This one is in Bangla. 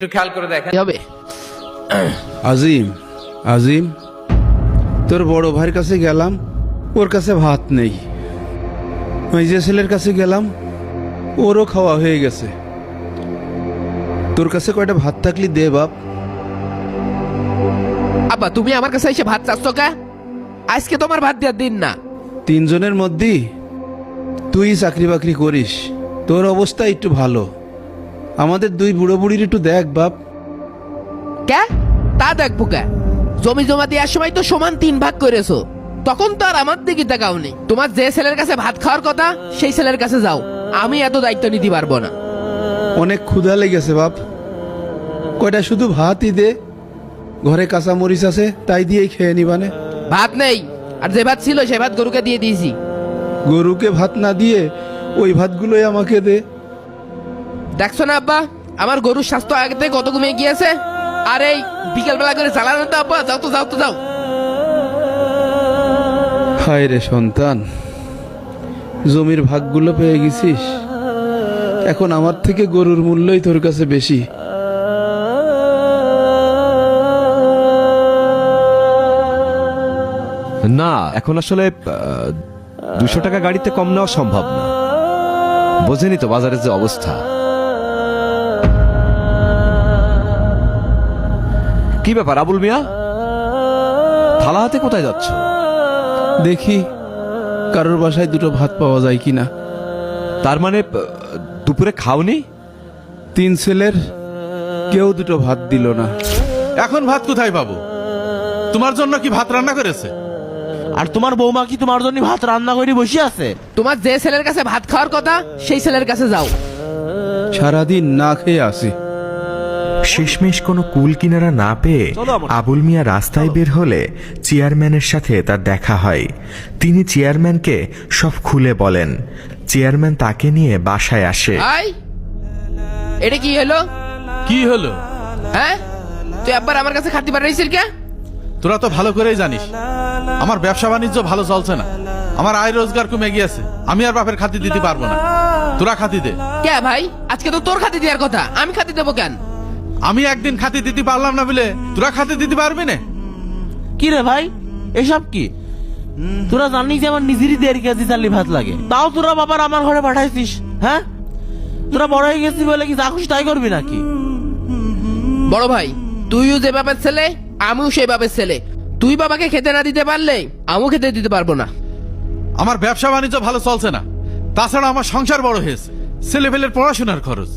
একটু খেয়াল করে দেখেন হবে। আজিম আজিম তোর বড় ভাইয়ের কাছে গেলাম, ওর কাছে ভাত নেই। ওই যে ছেলের কাছে গেলাম, ওরও খাওয়া হয়ে গেছে। তোর কাছে কয়টা ভাত থাকলি দে বাপ। আব্বা তুমি আমার কাছে এসে ভাত চাচ্ছ কা? আজকে তোমার ভাত দেওয়ার দিন না। তিনজনের মধ্যেই তুই চাকরি বাকরি করিস, তোর অবস্থা একটু ভালো। আমাদের দুই বুড়ো বুড়ির একটু দেখ বাপ। কে তা দেখবো কে? জমি জমা দেওয়ার সময় তো সমান 3 ভাগ করেছো, তখন তো আর আমার দিকে তাকাওনি। তোমার যে ছেলের কাছে ভাত খাওয়ার কথা সেই ছেলের কাছে যাও, আমি এত দায়িত্ব নিতে পারবো না। অনেক ক্ষুধা লেগেছে বাপ, কয়টা শুধু ভাতই দে। ঘরে কাঁচা মরিচ আছে, তাই দিয়েই খেয়ে নিবানে। ভাত নেই, আর যে ভাত ছিল সেই ভাত গরুকে দিয়ে দিয়েছি। গরুকে ভাত না দিয়ে ওই ভাতগুলোই আমাকে দে। দেখছো না আব্বা, আমার গরুর স্বাস্থ্য আগে থেকে কত কমে গিয়েছে। আর এই বিকেলবেলা করে জ্বালানো তো আব্বা, যাও তো যাও তো যাও। হায় রে সন্তান, জমির ভাগগুলো পেয়ে গেছিস, এখন আমার থেকে গরুর মূল্যই তোর কাছে বেশি। না, এখন আসলে 200 টাকা গাড়িতে কম নেওয়া সম্ভব না। বোঝেনি তো বাজারের যে অবস্থা। কি ব্যাপার আবুল মিয়া, থালা হাতে কোথায় যাচ্ছ? দেখি কারোর বাসায় দুটো ভাত পাওয়া যায় কিনা। তার মানে দুপুরে খাওনি? 3 ছেলের কেউ দুটো ভাত দিল না। এখন ভাত কোথায় পাবো? তোমার জন্য কি ভাত রান্না করেছে? আর তোমার বৌমা কি তোমার জন্য ভাত রান্না করে বসে আছে? তোমার যে ছেলের কাছে ভাত খাওয়ার কথা সেই ছেলের কাছে যাও। সারাদিন না খেয়ে আসি। শেষমেশ কোনো কুল কিনারা না পেয়ে আবুল মিয়া রাস্তায় বের হলে চেয়ারম্যানের সাথে তার দেখা হয়। তিনি চেয়ারম্যানকে সব খুলে বলেন। চেয়ারম্যান তাকে নিয়ে বাসায় আসে। আই এটা কি হলো? কি হলো? হ্যাঁ, তুই একবার আমার কাছে খাতি পাঠাইছিস কে? তোরা তো ভালো করেই জানিস আমার ব্যবসা বাণিজ্য ভালো চলছে না, আমার আয় রোজগার কমে গিয়েছে। আমি আর বাপের খাতি দিতে পারবো না, তোরা খাতি দে। কে ভাই, আজকে তো তোর খাতি দেওয়ার কথা, আমি খাতি দেবো কেন? আমি একদিন খাতি দিতে পারলাম না বলে তোরা খাতি দিতে পারবি না? কি রে ভাই, এসব কি? তোরা জানিস যে আমার নিজেরই 1.5 কেজি চালি ভাত লাগে, তাও তোরা বাবার আমার ঘরে পাঠাইছিস। হ্যাঁ, তোরা বড় হয়ে গেছিস বলে কি যা খুশি তাই করবি নাকি? বড় ভাই, তুইও যে বাপের ছেলে আমিও সেই বাপের ছেলে। তুই বাবাকে খেতে না দিতে পারলে আমিও খেতে দিতে পারবো না। আমার ব্যবসা বাণিজ্য ভালো চলছে না, তাছাড়া আমার সংসার বড় হয়েছে, ছেলেপেলের পড়াশোনার খরচ।